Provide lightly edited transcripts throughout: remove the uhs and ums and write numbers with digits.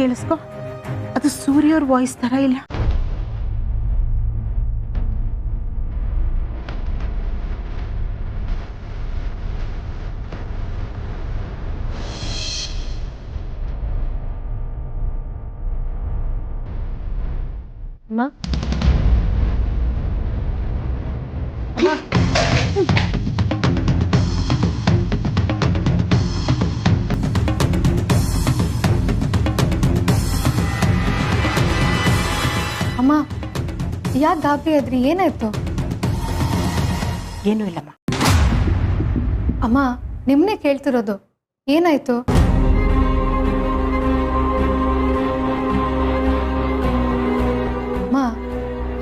ಕೇಳಿಸ್ಕೊ, ಅದು ಸೂರ್ಯವ್ರ ವಾಯ್ಸ್ ತರ ಇಲ್ಲ. ಅಮ್ಮ ಅಮ್ಮ ಅಮ್ಮ ಯಾಕೆ ಗಾಬರಿ ಆದ್ರಿ? ಏನಾಯ್ತು? ಏನೂ ಇಲ್ಲಮ್ಮ. ಅಮ್ಮ ನಿಮ್ಮನ್ನೇ ಕೇಳ್ತಿರೋದು, ಏನಾಯ್ತು? ಅಮ್ಮ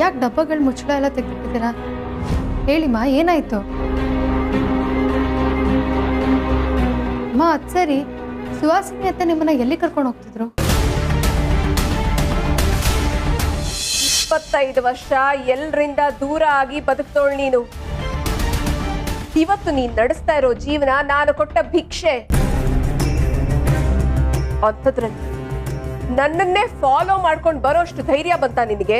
ಯಾಕೆ ಡಬ್ಬಗಳ ಮುಚ್ಚಳ ಎಲ್ಲ ತೆಗೆದಿದ್ದೀರಾ? ಹೇಳಿಮ್ಮ ಏನಾಯ್ತು? ಅಮ್ಮ ಅದು ಸರಿ, ಸುಹಾಸಿನಿ ಅತ್ತೆ ನಿಮ್ಮನ್ನ ಎಲ್ಲಿ ಕರ್ಕೊಂಡು ಹೋಗ್ತಿದ್ರು? 25 ವರ್ಷ ಎಲ್ಲರಿಂದ ದೂರ ಆಗಿ ಬದುಕ್ತೋಳ್ ನೀನು. ಇವತ್ತು ನೀನ್ ನಡೆಸ್ತಾ ಇರೋ ಜೀವನ ನಾನು ಕೊಟ್ಟ ಭಿಕ್ಷೆ. ಅಂಥದ್ರಲ್ಲಿ ನನ್ನನ್ನೇ ಫಾಲೋ ಮಾಡ್ಕೊಂಡು ಬರೋಷ್ಟು ಧೈರ್ಯ ಬಂತ ನಿನಗೆ?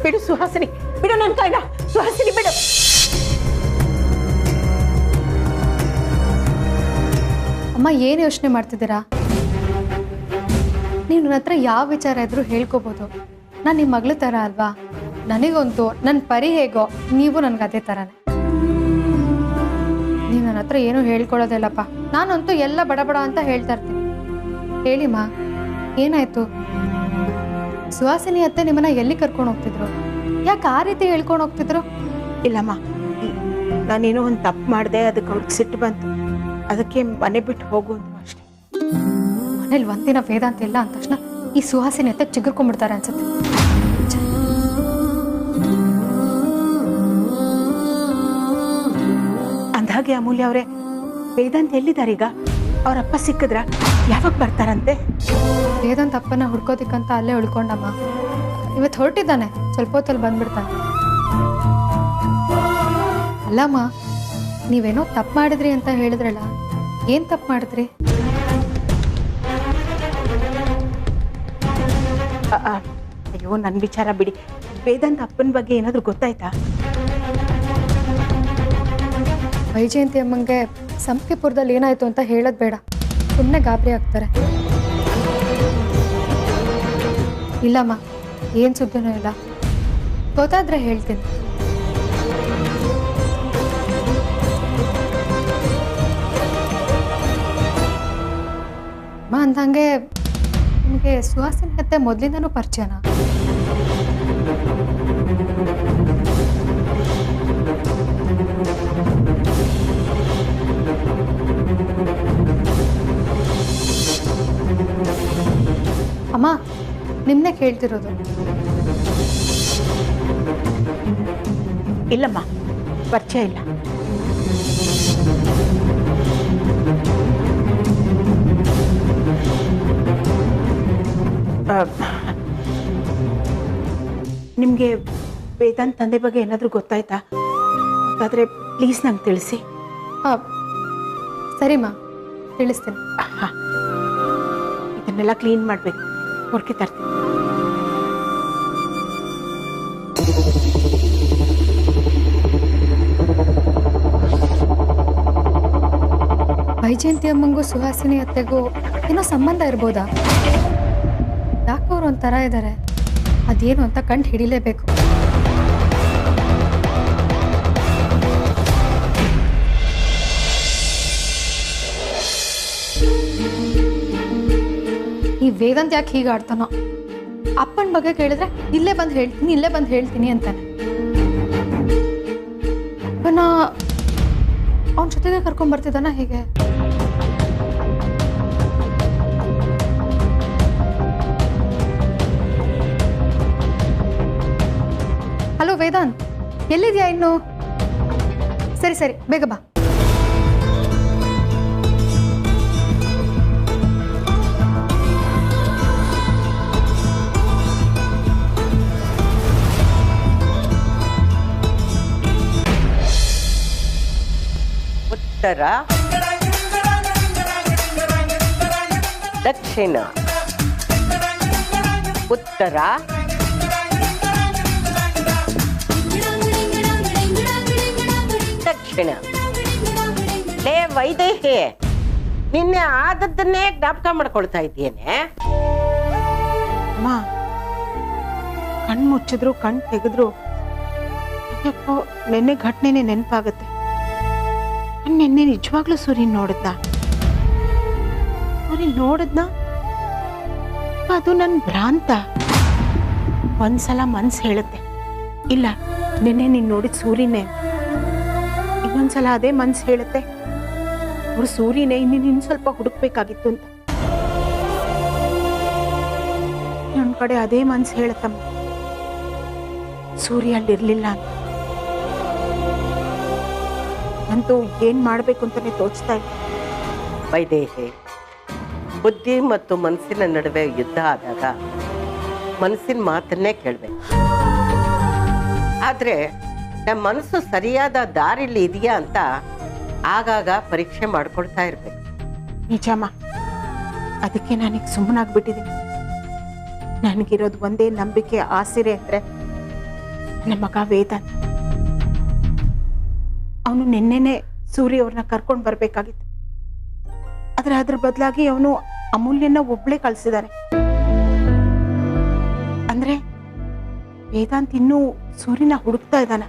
ಬಿಡು ಸುಹಾಸಿನಿ, ಬಿಡು ನನ್ನ ಕೈನ. ಸುಹಾಸಿನಿ ಬಿಡು. ಅಮ್ಮ ಏನು ಯೋಚನೆ ಮಾಡ್ತಿದ್ದೀರಾ? ನೀವು ನನ್ನ ಹತ್ರ ಯಾವ ವಿಚಾರ ಇದ್ರೂ ಹೇಳ್ಕೋಬೋದು. ನಾನು ನಿಮ್ಮ ಮಗಳ ಥರ ಅಲ್ವಾ? ನನಗಂತೂ ನನ್ನ ಪರಿ ಹೇಗೋ ನೀವು ನನಗೆ ಅದೇ ಥರನೇ. ನೀವು ನನ್ನ ಹತ್ರ ಏನೂ ಹೇಳ್ಕೊಳ್ಳೋದಿಲ್ಲಪ್ಪ. ನಾನಂತೂ ಎಲ್ಲ ಬಡ ಅಂತ ಹೇಳ್ತಾ ಇರ್ತೀನಿ. ಹೇಳಿಮ್ಮ ಏನಾಯ್ತು? ಸುಹಾಸಿನಿ ಅತ್ತೆ ನಿಮ್ಮನ್ನ ಎಲ್ಲಿ ಕರ್ಕೊಂಡು ಹೋಗ್ತಿದ್ರು? ಯಾಕೆ ಆ ರೀತಿ ಹೇಳ್ಕೊಂಡು ಹೋಗ್ತಿದ್ರು? ಇಲ್ಲಮ್ಮ, ನಾನೇನೋ ಒಂದು ತಪ್ಪು ಮಾಡಿದೆ, ಅದಕ್ಕೆ ಅವ್ರಿಗೆ ಸಿಟ್ಟು ಬಂತು, ಅದಕ್ಕೆ ಮನೆ ಬಿಟ್ಟು ಹೋಗು ಅಂದ್ರು ಅಷ್ಟೇ. ಮನೇಲಿ ಒಂದಿನ ವೇದಾಂತ ಇಲ್ಲ ಅಂದ ತಕ್ಷಣ ಈ ಸುಹಾಸಿನಿ ಅತ್ತೆ ಚಿಗುರ್ಕೊಂಡ್ಬಿಡ್ತಾರೆ ಅನ್ಸುತ್ತೆ. ಅಂದಾಗೆ ಅಮೂಲ್ಯ ಅವರೇ, ವೇದಾಂತ್ ಎಲ್ಲಿದ್ದಾರೆ ಈಗ? ಅವರಪ್ಪ ಸಿಕ್ಕಿದ್ರ? ಯಾವಾಗ ಬರ್ತಾರಂತೆ? ವೇದಾಂತ್ ಅಪ್ಪನ ಹುಡ್ಕೋದಿಕ್ಕಂತ ಅಲ್ಲೇ ಉಳ್ಕೊಂಡಮ್ಮ. ಇವತ್ತು ಹೊರಟಿದ್ದಾನೆ, ಸ್ವಲ್ಪ ಹೊತ್ತಲ್ಲಿ ಬಂದ್ಬಿಡ್ತಾನೆ. ಅಲ್ಲಮ್ಮ, ನೀವೇನೋ ತಪ್ಪು ಮಾಡಿದ್ರಿ ಅಂತ ಹೇಳಿದ್ರಲ್ಲ, ಏನು ತಪ್ಪು ಮಾಡಿದ್ರಿ? ಅಯ್ಯೋ, ನನ್ನ ವಿಚಾರ ಬಿಡಿ. ವೇದಾಂತ್ ಅಪ್ಪನ ಬಗ್ಗೆ ಏನಾದರೂ ಗೊತ್ತಾಯ್ತಾ? ವೈಜಯಂತಿ ಅಮ್ಮಂಗೆ ಸಂಪಿಪುರದಲ್ಲಿ ಏನಾಯ್ತು ಅಂತ ಹೇಳೋದು ಬೇಡ, ಸುಮ್ಮನೆ ಗಾಬರಿ ಆಗ್ತಾರೆ. ಇಲ್ಲಮ್ಮ, ಏನು ಸುದ್ದಿನೂ ಇಲ್ಲ. ಗೊತ್ತಾದ್ರೆ ಹೇಳ್ತೀನಿ. ಅಮ್ಮ ಅಂದಂಗೆ ನಿಮಗೆ ಸುಹಾಸಿನಿ ಅತ್ತೆ ಮೊದಲಿಂದನೂ ಪರಿಚಯನಾ? ಅಮ್ಮ ನಿಮ್ಮನ್ನೇ ಕೇಳ್ತಿರೋದು. ಇಲ್ಲಮ್ಮ, ಪರಿಚಯ ಇಲ್ಲ. ನಿಮಗೆ ವೇದಾಂತ್ ತಂದೆ ಬಗ್ಗೆ ಏನಾದರೂ ಗೊತ್ತಾಯ್ತಾ? ಗೊತ್ತಾದರೆ ಪ್ಲೀಸ್ ನಂಗೆ ತಿಳಿಸಿ. ಸರಿಮ್ಮ, ತಿಳಿಸ್ತೀನಿ. ಹಾಂ, ಇದನ್ನೆಲ್ಲ ಕ್ಲೀನ್ ಮಾಡಬೇಕು, ಹೊರಗೆ ತರ್ತೀನಿ. ವೈಜಯಂತಿ ಅಮ್ಮಂಗೂ ಸುಹಾಸಿನಿ ಅತ್ತೆಗೂ ಏನೋ ಸಂಬಂಧ ಇರ್ಬೋದಾ? ಯಾಕೆ ಅವ್ರು ಒಂಥರ ಇದ್ದಾರೆ, ಅದೇನು ಅಂತ ಕಂಡು ಹಿಡಿಲೇಬೇಕು. ಈ ವೇದಾಂತ್ ಯಾಕೆ ಹೀಗೆ ಆಡ್ತಾನೋ? ಅಪ್ಪನ ಬಗ್ಗೆ ಕೇಳಿದ್ರೆ ಇಲ್ಲೇ ಬಂದು ಹೇಳ್ತೀನಿ ಅಂತಾನೆ. ಅಪ್ಪನ ಅವನ ಜೊತೆಗೆ ಕರ್ಕೊಂಡ್ ಬರ್ತಿದ್ದಾನ ಹೇಗೆ? ಹಲೋ ವೇದಾಂತ್, ಎಲ್ಲಿದ್ಯಾ ಇನ್ನು? ಸರಿ ಬೇಗ ಬಾ. ಉತ್ತರ, ದಕ್ಷಿಣ. ಉತ್ತರ ದಕ್ಷಿಣ. ಲೇ ವೈದೇಹಿ, ನಿನ್ನೆ ಆದದ್ದನ್ನೇ ಜ್ಞಾಪಕ ಮಾಡ್ಕೊಳ್ತಾ ಇದ್ದೇನೆ. ಅಮ್ಮ, ಕಣ್ಣು ಮುಚ್ಚಿದ್ರು ಕಣ್ಣು ತೆಗೆದ್ರು ಯಾಕೋ ನೆನ್ನೆ ಘಟನೆನೇ ನೆನಪಾಗುತ್ತೆ. ನೆನ್ನೆ ನಿಜವಾಗ್ಲೂ ಸೂರ್ಯನ್ ನೋಡಿದ್ನ ಅದು ನನ್ನ ಭ್ರಾಂತ. ಒಂದ್ಸಲ ಮನ್ಸು ಹೇಳುತ್ತೆ ಇಲ್ಲ ನಿನ್ನೆ ನೀನ್ ನೋಡಿದ ಸೂರ್ಯನೇ, ಇನ್ನೊಂದ್ಸಲ ಅದೇ ಮನ್ಸು ಹೇಳುತ್ತೆ ಅವ್ರು ಸೂರ್ಯನೇ, ಇನ್ನು ಸ್ವಲ್ಪ ಹುಡುಕ್ಬೇಕಾಗಿತ್ತು ಅಂತ. ನನ್ನ ಕಡೆ ಅದೇ ಮನ್ಸು ಹೇಳುತ್ತಮ್ಮ ಸೂರ್ಯ ಅಲ್ಲಿರ್ಲಿಲ್ಲ ಅಂತ. ಅಂತೂ ಏನ್ ಮಾಡ್ಬೇಕು ಅಂತಾನೆ ತೋಚ್ತಾ ಇಲ್ಲ. ವೈದೇಹಿ, ಬುದ್ಧಿ ಮತ್ತು ಮನಸ್ಸಿನ ನಡುವೆ ಯುದ್ಧ ಆದಾಗ ಮನಸ್ಸಿನ ಮಾತನ್ನೇ ಕೇಳಬೇಕು. ಆದ್ರೆ ನಮ್ಮ ಮನಸ್ಸು ಸರಿಯಾದ ದಾರಿಲಿ ಇದೆಯಾ ಅಂತ ಆಗಾಗ ಪರೀಕ್ಷೆ ಮಾಡ್ಕೊಳ್ತಾ ಇರ್ಬೇಕು. ನಿಜಮ್ಮ, ಅದಕ್ಕೆ ನಾನೀಗ ಸುಮ್ಮನಾಗ್ಬಿಟ್ಟಿದ್ದೀನಿ. ನನಗಿರೋದು ಒಂದೇ ನಂಬಿಕೆ ಆಸರೆ ಅಂದ್ರೆ ನಮ್ಮ ಮಗ ವೇದಾಂತ್. ಅವನು ನಿನ್ನೆನೆ ಸೂರ್ಯ ಅವ್ರನ್ನ ಕರ್ಕೊಂಡು ಬರ್ಬೇಕಾಗಿತ್ತು. ಆದ್ರೆ ಅದ್ರ ಬದಲಾಗಿ ಅವನು ಅಮೂಲ್ಯನ ಒಬ್ಳೆ ಕಳ್ಸಿದಾನೆ. ಅಂದ್ರೆ ವೇದಾಂತ್ ಇನ್ನೂ ಸೂರ್ಯನ ಹುಡುಕ್ತಾ ಇದ್ದಾನ.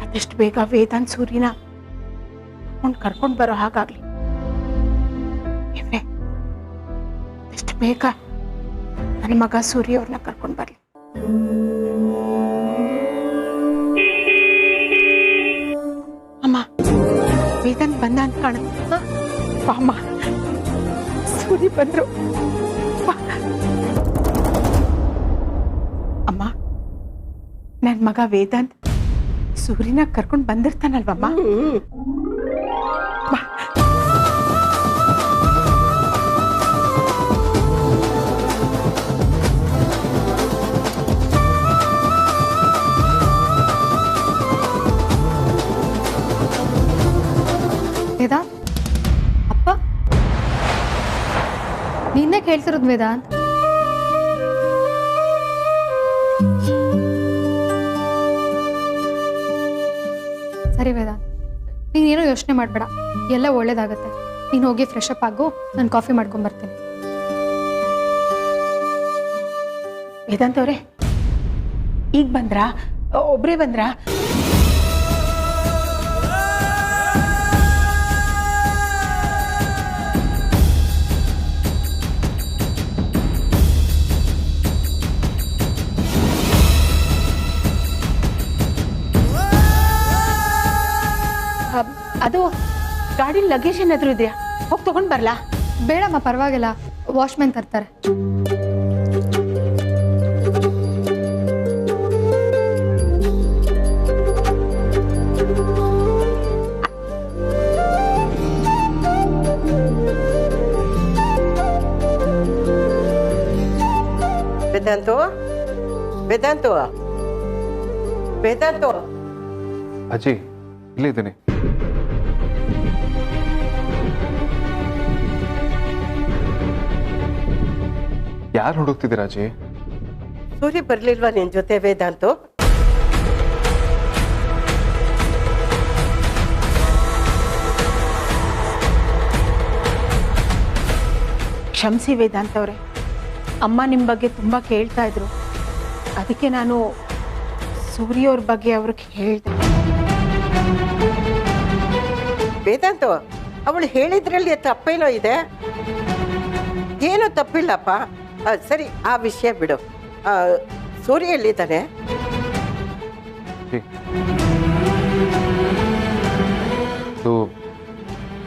ಆದಷ್ಟು ಬೇಗ ವೇದಾಂತ್ ಸೂರ್ಯನ ಕರ್ಕೊಂಡು ಬರೋ ಹಾಗಾಗ್ಲಿ. ಆದಷ್ಟು ಬೇಗ ನನ್ನ ಮಗ ಸೂರ್ಯ ಅವ್ರನ್ನ ಕರ್ಕೊಂಡು ಬರ್ಲಿ. ಅಮ್ಮ, ವೇದಾಂತ್ ಬಂದ ಅಂತ ಕಾಣುತ್ತೆ. ಅಮ್ಮ, ಸೂರ್ಯ ಬಂದ್ರು. ಅಮ್ಮ, ನನ್ನ ಮಗ ವೇದಾಂತ್ ಸೂರ್ಯನ ಕರ್ಕೊಂಡು ಬಂದಿರ್ತಾನಲ್ವಮ್ಮ? ವೇದಾಂತ್ ಅಪ್ಪ, ನಿನ್ನೆ ಕೇಳ್ತಿರೋದು ವೇದಾಂತ್. ಸರಿ ವೇದಾಂತ್, ನೀನೇನೋ ಯೋಚನೆ ಮಾಡಬೇಡ, ಎಲ್ಲ ಒಳ್ಳೇದಾಗತ್ತೆ. ನೀನು ಹೋಗಿ ಫ್ರೆಶ್ ಅಪ್ ಆಗು, ನಾನು ಕಾಫಿ ಮಾಡ್ಕೊಂಡ್ ಬರ್ತೀನಿ. ವೇದಾಂತ್ ಅವ್ರೆ, ಈಗ ಬಂದ್ರಾ? ಒಬ್ರೇ ಬಂದ್ರಾ? ಅದು ಗಾಡಿ ಲಗೇಜ್ ಏನಾದ್ರು ಇದೆಯಾ? ಹೋಗಿ ತಗೊಂಡ್ ಬರ್ಲಾ? ಬೇಡಮ್ಮ, ಪರವಾಗಿಲ್ಲ, ವಾಚ್ಮ್ಯಾನ್ ತರ್ತಾರೆ. ವೇದಾಂತು, ವೇದಾಂತು, ವೇದಾಂತು. ಅಜ್ಜಿ, ಇಲ್ಲೇ ಇದ್ದೀನಿ. ಯಾರು ಹುಡುಕ್ತಿದ್ದೀರಾ ಅಜ್ಜಿ? ಸೂರ್ಯ ಬರ್ಲಿಲ್ವಾ ನಿನ್ ಜೊತೆ ವೇದಾಂತು? ಕ್ಷಮಿಸಿ ವೇದಾಂತ್ ಅವ್ರೆ, ಅಮ್ಮ ನಿಮ್ಮ ಬಗ್ಗೆ ತುಂಬಾ ಕೇಳ್ತಾ ಇದ್ರು. ಅದಕ್ಕೆ ನಾನು ಸೂರ್ಯ ಅವ್ರ ಬಗ್ಗೆ ಅವ್ರಿಗೆ ಹೇಳ್ದೆ. ವೇದಾಂತು, ಅವಳು ಹೇಳಿದ್ರಲ್ಲಿ ತಪ್ಪೇನೋ ಇದೆ? ಏನೂ ತಪ್ಪಿಲ್ಲಪ್ಪ. ಸರಿ, ಆ ವಿಷಯ ಬಿಡು. ಸೂರ್ಯ ಎಲ್ಲಿದ್ದಾನೆ?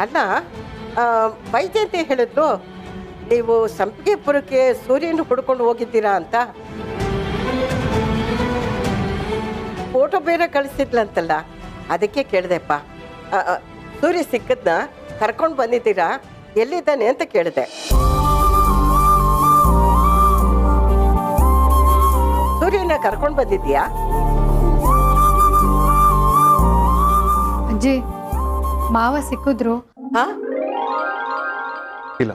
ಅಲ್ಲ, ವೈದ್ಯಂತೆ ಹೇಳಿದ್ರು ನೀವು ಸಂಪಿಗೆಪುರಕ್ಕೆ ಸೂರ್ಯನ ಹುಡ್ಕೊಂಡು ಹೋಗಿದ್ದೀರಾ ಅಂತ. ಫೋಟೋ ಬೇರೆ ಕಳಿಸಿದ್ಲಂತಲ್ಲ, ಅದಕ್ಕೆ ಕೇಳಿದೆಪ್ಪ. ಸೂರ್ಯ ಸಿಕ್ಕದ್ನ ಕರ್ಕೊಂಡು ಬಂದಿದ್ದೀರಾ, ಎಲ್ಲಿದ್ದಾನೆ ಅಂತ ಕೇಳಿದೆ. ಸೂರ್ಯನ ಕರ್ಕೊಂಡು ಬಂದಿದ್ಯಾ? ಅಜ್ಜಿ, ಮಾವ ಸಿಕ್ಕಿದ್ರು. ಇಲ್ಲ,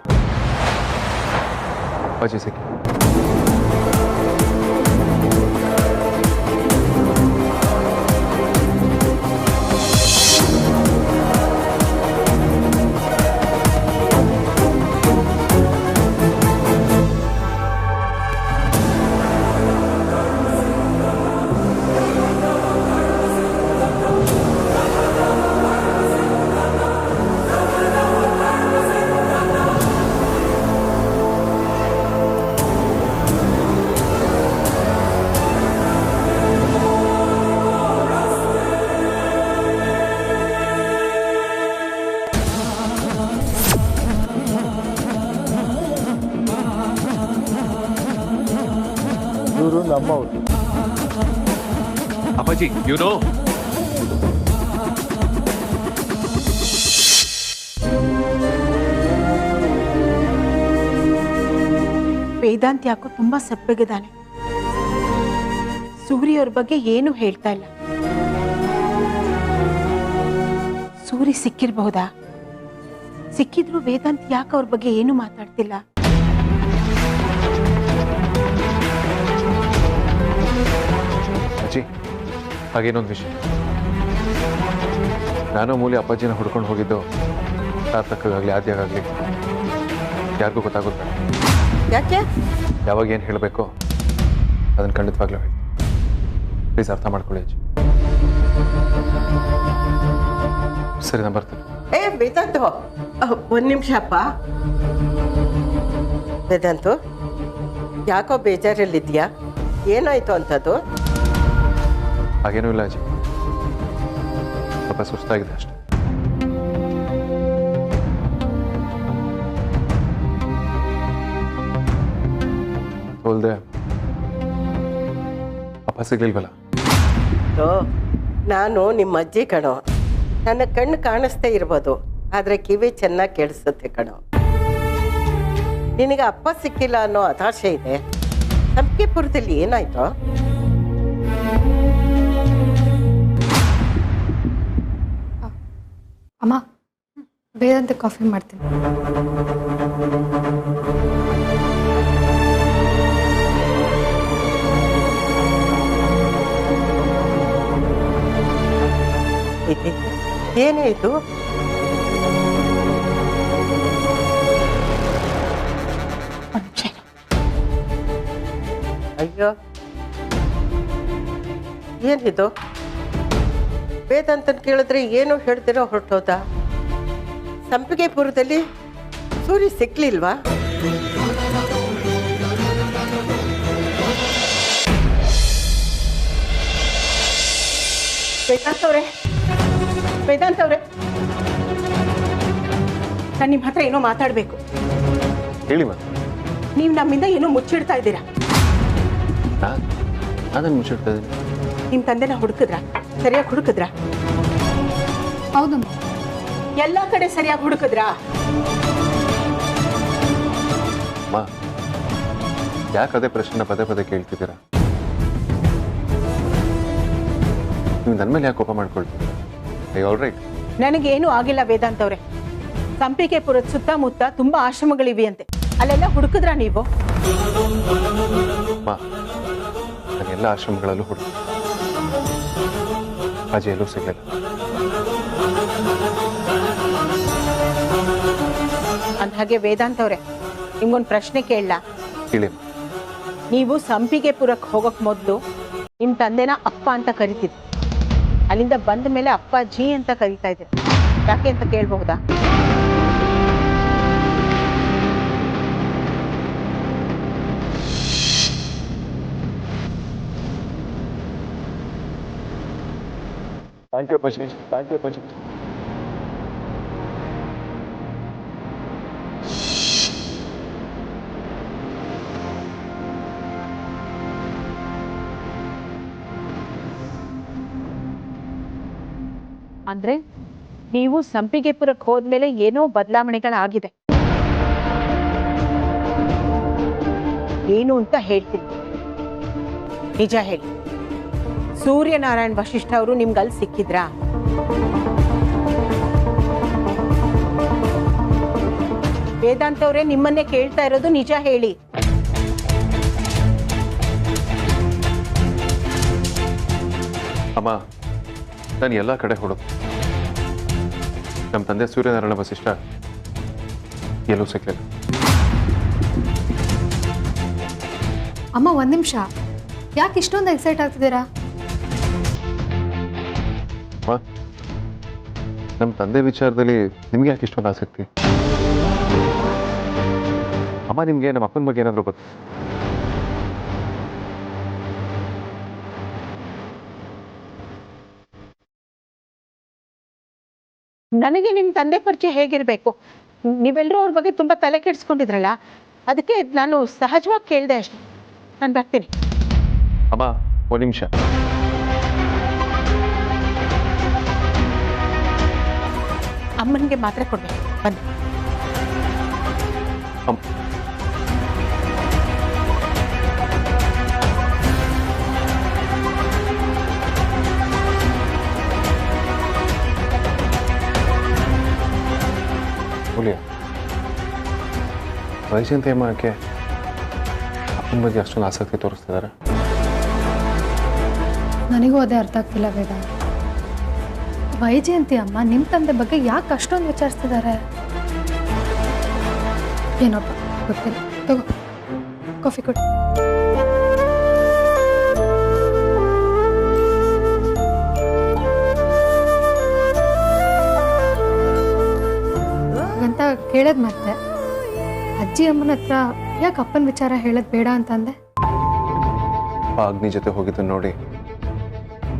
ಅಪ್ಪಾಜಿ ಸಿಕ್ಕಿ. ಇವರು ನಮ್ಮವರು. ಅಪ್ಪಾಜಿ ಇವನು ವೇದಾಂತ್ ಯಾಕೋ ತುಂಬಾ ಸಪ್ಪಗಿದ್ದಾನೆ. ಸೂರಿ ಅವ್ರ ಬಗ್ಗೆ ಏನು ಹೇಳ್ತಾ ಇಲ್ಲ. ಸೂರಿ ಸಿಕ್ಕಿರಬಹುದಾ? ಸಿಕ್ಕಿದ್ರು ವೇದಾಂತ್ ಯಾಕೆ ಅವ್ರ ಬಗ್ಗೆ ಏನು ಮಾತಾಡ್ತಿಲ್ಲ? ಅಜ್ಜಿ ಹಾಗೇನೊಂದು ವಿಷಯ, ನಾನು ಮೂಲಿ ಅಪ್ಪಾಜಿನ ಹುಡ್ಕೊಂಡು ಹೋಗಿದ್ದು ಸಾರ್ಥಕ್ಕಾಗಲಿ ಆದ್ಯಾಗಲಿ ಯಾರಿಗೂ ಗೊತ್ತಾಗುತ್ತೆ. ಯಾಕೆ? ಯಾವಾಗ ಏನು ಹೇಳಬೇಕು ಅದನ್ನು ಖಂಡಿತವಾಗ್ಲೂ ಹೇಳಿ. ಪ್ಲೀಸ್ ಅರ್ಥ ಮಾಡ್ಕೊಳ್ಳಿ ಅಜ್ಜಿ. ಸರಿ, ನಾನು ಬರ್ತೇನೆ. ವೇದಾಂತು, ಒಂದು ನಿಮಿಷ ಅಪ್ಪ. ವೇದಾಂತು, ಯಾಕೋ ಬೇಜಾರಲ್ಲಿದ್ಯಾ? ಏನಾಯ್ತು ಅಂತದ್ದು? ಹಾಗೇನೂ ಇಲ್ಲ ಅಜ್ಜಿ, ಸ್ವಲ್ಪ ಸುಸ್ತಾಗಿದೆ ಅಷ್ಟೆ. ಹೋಲ್ದೆ ಅಪ್ಪ ಸಿಗ್ಲಿಲ್ವಲ್ಲ. ನಾನು ನಿಮ್ಮ ಅಜ್ಜಿ ಕಣೋ. ನನ್ನ ಕಣ್ಣು ಕಾಣಿಸ್ತೇ ಇರ್ಬೋದು, ಆದರೆ ಕಿವಿ ಚೆನ್ನಾಗಿ ಕೇಳಿಸುತ್ತೆ ಕಣೋ. ನಿನಗೆ ಅಪ್ಪ ಸಿಕ್ಕಿಲ್ಲ ಅನ್ನೋ ಹತಾಶೆ ಇದೆ. ಸಂಪಿಗೆಪುರದಲ್ಲಿ ಏನಾಯ್ತು? ಅಮ್ಮ, ಬೇರೆಂತ ಕಾಫಿ ಮಾಡ್ತೀನಿ. ಏನೇ ಇದು? ಅಯ್ಯೋ, ಏನಿದು? ವೇದಾಂತನ್ ಕೇಳಿದ್ರೆ ಏನು ಹೇಳ್ತಿರೋ ಹೊರಟೋದ? ಸಂಪಿಗೆಪುರದಲ್ಲಿ ಸೂರಿ ಸಿಕ್ಲಿಲ್ವಾ? ವೇದಾಂತ್ ಅವ್ರೆ, ವೇದಾಂತ್ ಅವ್ರೆ, ನಾನು ನಿಮ್ಮ ಹತ್ರ ಏನೋ ಮಾತಾಡಬೇಕು. ಹೇಳಿ ಮಾ. ನೀವು ನಮ್ಮಿಂದ ಏನೋ ಮುಚ್ಚಿಡ್ತಾ ಇದ್ದೀರಾ. ನಾನು ಮುಚ್ಚಿಡ್ತಾ ಇದ್ದೀನಿ. ನಿಮ್ಮ ತಂದೆನ ಹುಡುಕಿದ್ರಾ? ಸರಿಯಾಗಿ ಹುಡುಕಿದ್ರಾ? ಹೌದಮ್ಮ. ಎಲ್ಲ ಕಡೆ ಸರಿಯಾಗಿ ಹುಡುಕಿದ್ರಾ? ಮಾ, ಯಾಕೆ ಅದೇ ಪ್ರಶ್ನೆ ಪದೇ ಪದೇ ಕೇಳ್ತಿದ್ದೀರಾ? ನೀವು ನನ್ನ ಮೇಲೆ ಯಾಕೆ ಕೋಪ ಮಾಡ್ಕೊಳ್ತೀರಾ? All right. ನನಗೇನು ಆಗಿಲ್ಲ ವೇದಾಂತ್ ಅವ್ರೆ. ಸಂಪಿಗೆಪುರದ ಸುತ್ತಮುತ್ತ ತುಂಬಾ ಆಶ್ರಮಗಳಿವೆಯಂತೆ, ಅಲ್ಲೆಲ್ಲ ಹುಡುಕಿದ್ರಾ ನೀವು? ಮಾ, ನಾನು ಎಲ್ಲ ಆಶ್ರಮಗಳಲ್ಲೂ ಹುಡುಕ, ಅಜ್ಜಿ ಎಲ್ಲೂ ಸಿಗಲಿಲ್ಲ. ಅಂದ್ಹಾಗೆ ವೇದಾಂತ್ ಅವ್ರೆ, ನಿಮ್ಗೊಂದು ಪ್ರಶ್ನೆ ಕೇಳಲಾ? ಹೇಳಿ. ನೀವು ಸಂಪಿಗೆಪುರಕ್ಕೆ ಹೋಗಕ್ ಮೊದಲು ನಿಮ್ಮ ತಂದೆನ ಅಪ್ಪ ಅಂತ ಕರಿತಿದ್ರಿ, ಅಲ್ಲಿಂದ ಬಂದ ಮೇಲೆ ಅಪ್ಪಾಜಿ ಅಂತ ಕರಿತಾ ಇದ್ದೀರಿ. ಯಾಕೆ ಅಂತ ಕೇಳಬಹುದಾ? ಥ್ಯಾಂಕ್ ಯು ಅಪ್ಪಾಜಿ, ಥ್ಯಾಂಕ್ ಯು ಅಪ್ಪಾಜಿ. ಅಂದ್ರೆ ನೀವು ಸಂಪಿಗೆಪುರಕ್ಕೆ ಹೋದ್ಮೇಲೆ ಏನೋ ಬದಲಾವಣೆಗಳಾಗಿದೆ. ಏನು ಅಂತ ಹೇಳ್ತೀನಿ, ನಿಜ ಹೇಳಿ. ಸೂರ್ಯನಾರಾಯಣ್ ವಶಿಷ್ಠ ಅವರು ನಿಮ್ಗೆ ಅಲ್ಲಿ ಸಿಕ್ಕಿದ್ರಾ? ವೇದಾಂತ್ ಅವರೇ ನಿಮ್ಮನ್ನೇ ಕೇಳ್ತಾ ಇರೋದು, ನಿಜ ಹೇಳಿ. ಅಮ್ಮ ನಾನು ಎಲ್ಲ ಕಡೆ ಹುಡುಕ್ ನಮ್ಮ ತಂದೆ ಸೂರ್ಯನಾರಾಯಣ ವಸಿಷ್ಠ ಎಲ್ಲೂ ಸಿಕ್ಕಲಿಲ್ಲ. ಅಮ್ಮ ಒಂದು ನಿಮಿಷ, ಯಾಕೆ ಇಷ್ಟೊಂದು ಎಕ್ಸೈಟ್ ಆಗ್ತಿದ್ದೀರಾ? ನಮ್ಮ ತಂದೆ ವಿಚಾರದಲ್ಲಿ ನಿಮ್ಗೆ ಯಾಕೆ ಇಷ್ಟೊಂದು ಆಸಕ್ತಿ? ಅಮ್ಮ ನಿಮ್ಗೆ ನಮ್ಮ ಅಪ್ಪನ ಬಗ್ಗೆ ಏನಾದರೂ ಗೊತ್ತು? ನನಗೆ ನಿಮ್ಮ ತಂದೆ ಪರಿಚಯ ಹೇಗಿರಬೇಕು? ನೀವೆಲ್ಲರೂ ಅವ್ರ ಬಗ್ಗೆ ತುಂಬ ತಲೆ ಕೆಡಿಸ್ಕೊಂಡಿದ್ರಲ್ಲ, ಅದಕ್ಕೆ ನಾನು ಸಹಜವಾಗಿ ಕೇಳಿದೆ ಅಷ್ಟೆ. ನಾನು ಬರ್ತೀನಿ. ಅಮ್ಮ ಒಂದು ನಿಮಿಷ. ಅಮ್ಮನಿಗೆ ಮಾತ್ರ ಕೊಡ್ಬೇಕು. ಬನ್ನಿ. ವೈಜಯಂತಿ ಅಮ್ಮ ಯಾಕೆ ಅಪ್ಪನ ಬಗ್ಗೆ ಅಷ್ಟೊಂದು ಆಸಕ್ತಿ ತೋರಿಸ್ತಿದ್ದಾರೆ? ನನಗೂ ಅದೇ ಅರ್ಥ ಆಗ್ತಿಲ್ಲ ವೇದ. ವೈಜಯಂತಿ ಅಮ್ಮ ನಿಮ್ಮ ತಂದೆ ಬಗ್ಗೆ ಯಾಕೆ ಅಷ್ಟೊಂದು ವಿಚಾರಿಸ್ತಿದ್ದಾರೆ? ಏನಪ್ಪ ಗೊತ್ತಿಲ್ಲ. ತಗೋ ಕಾಫಿ ಕೊಡಿ. ಹಾಗಂತ ಕೇಳೋದು ಮತ್ತೆ ಅಜ್ಜಿ ಅಮ್ಮನ ಹತ್ರ ಯಾಕೆ ಅಪ್ಪನ ವಿಚಾರ ಹೇಳೋದು ಬೇಡ ಅಂತಂದೆ? ಅಗ್ನಿ ಜೊತೆ ಹೋಗಿದ್ದನ್ನು ನೋಡಿ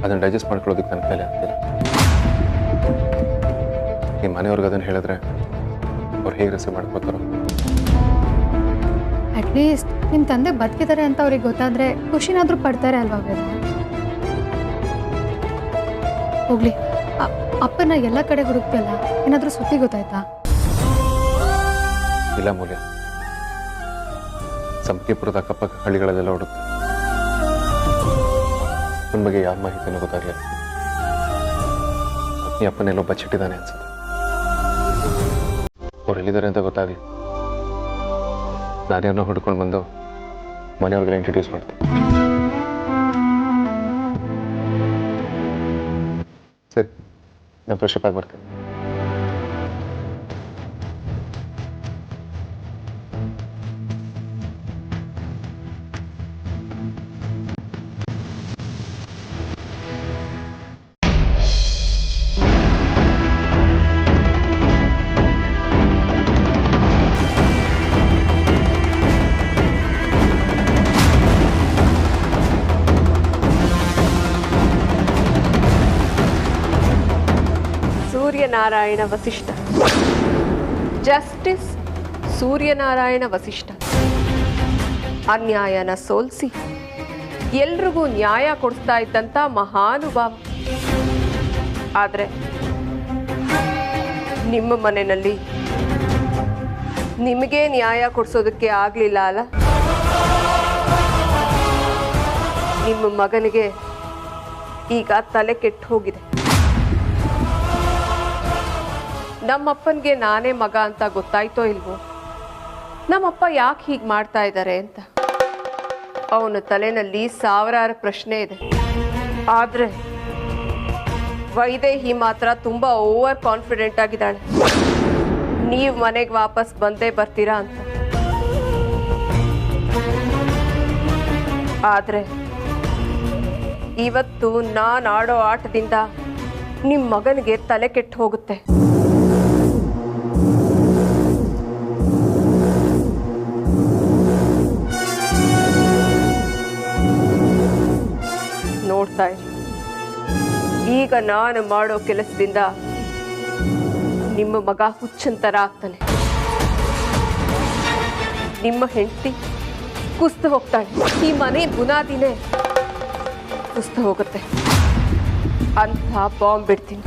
ಅದನ್ನು ಡೈಜೆಸ್ಟ್ ಮಾಡ್ಕೊಳ್ಳೋದಕ್ಕೆ ನನ್ನ ಕೈಲಿ ಆಗ್ತಿಲ್ಲ. ನಿಮ್ಮ ಮನೆಯವ್ರಿಗೆ ಅದನ್ನು ಹೇಳಿದ್ರೆ ಅವ್ರು ಹೇಗೆ ರಿಸೀವ್ ಮಾಡ್ಕೋತಾರೋ? ಅಟ್ಲೀಸ್ಟ್ ನಿಮ್ಮ ತಂದೆ ಬದುಕಿದ್ದಾರೆ ಅಂತ ಅವ್ರಿಗೆ ಗೊತ್ತಾದರೆ ಖುಷಿನಾದರೂ ಪಡ್ತಾರೆ ಅಲ್ವಾ ವೇದ? ಹೋಗ್ಲಿ, ಅಪ್ಪನ ಎಲ್ಲ ಕಡೆ ಹುಡುಕ್ತಿಲ್ಲ, ಏನಾದರೂ ಸುದ್ದಿ ಗೊತ್ತಾಯ್ತಾ? ಇಲ್ಲ ಮೂಲ್ಯ, ಸಂಪಿಗೆಪುರದ ಅಕ್ಕಪಕ್ಕ ಹಳ್ಳಿಗಳಲ್ಲೆಲ್ಲ ಹುಡುಕ್ತೆ. ನನ್ನ ಬಗ್ಗೆ ಯಾವ ಮಾಹಿತಿನೂ ಗೊತ್ತಾಗಲಿಲ್ಲ. ಅಗ್ನಿ ಅಪ್ಪನೆಲ್ಲೋ ಬಚ್ಚಿಟ್ಟಿದ್ದಾನೆ ಅನ್ಸುತ್ತೆ. ಅವ್ರು ಎಲ್ಲಿದ್ದಾರೆ ಅಂತ ಗೊತ್ತಾಗಲಿ, ನಾನೇನೋ ಹುಡ್ಕೊಂಡು ಬಂದು ಮನೆಯವ್ರಿಗೆಲ್ಲ ಇಂಟ್ರೊಡ್ಯೂಸ್ ಮಾಡ್ತೀನಿ. ಸರಿ, ನಾನು ಫ್ರೆಶ್ ಅಪ್ ಆಗಿ ಬರ್ತೀನಿ. ಸೂರ್ಯನಾರಾಯಣ ವಸಿಷ್ಠ, ಜಸ್ಟಿಸ್ ಸೂರ್ಯನಾರಾಯಣ ವಸಿಷ್ಠ ಅನ್ಯಾಯನ ಸೋಲಿಸಿ ಎಲ್ರಿಗೂ ನ್ಯಾಯ ಕೊಡಿಸ್ತಾ ಇದ್ದಂಥ ಮಹಾನುಭಾವ. ಆದರೆ ನಿಮ್ಮ ಮನೆಯಲ್ಲಿ ನಿಮಗೆ ನ್ಯಾಯ ಕೊಡಿಸೋದಕ್ಕೆ ಆಗಲಿಲ್ಲ ಅಲ್ಲ? ನಿಮ್ಮ ಮಗನಿಗೆ ಈಗ ತಲೆ ಕೆಟ್ಟು ಹೋಗಿದೆ. ನಮ್ಮಪ್ಪನಿಗೆ ನಾನೇ ಮಗ ಅಂತ ಗೊತ್ತಾಯ್ತೋ ಇಲ್ವೋ? ನಮ್ಮಪ್ಪ ಯಾಕೆ ಹೀಗೆ ಮಾಡ್ತಾ ಇದ್ದಾರೆ ಅಂತ ಅವನ ತಲೆನಲ್ಲಿ ಸಾವಿರಾರು ಪ್ರಶ್ನೆ ಇದೆ. ಆದರೆ ವೈದೇಹಿ ಮಾತ್ರ ತುಂಬ ಓವರ್ ಕಾನ್ಫಿಡೆಂಟ್ ಆಗಿದ್ದಾಳೆ, ನೀವು ಮನೆಗೆ ವಾಪಸ್ ಬಂದೇ ಬರ್ತೀರಾ ಅಂತ. ಆದರೆ ಇವತ್ತು ನಾನು ಆಡೋ ಆಟದಿಂದ ನಿಮ್ಮ ಮಗನಿಗೆ ತಲೆ ಕೆಟ್ಟು ಹೋಗುತ್ತೆ. ನೋಡ್ತಾ ಇರಿ, ಈಗ ನಾನು ಮಾಡೋ ಕೆಲಸದಿಂದ ನಿಮ್ಮ ಮಗ ಹುಚ್ಚಂತರ ಆಗ್ತಾನೆ, ನಿಮ್ಮ ಹೆಂಡತಿ ಕುಸ್ತು ಹೋಗ್ತಾಳೆ, ಈ ಮನೆ ಬುನಾದಿನೇ ಕುಸ್ತು ಹೋಗುತ್ತೆ ಅಂತ ಬಾಂಬ್ ಬಿಡ್ತೀನಿ.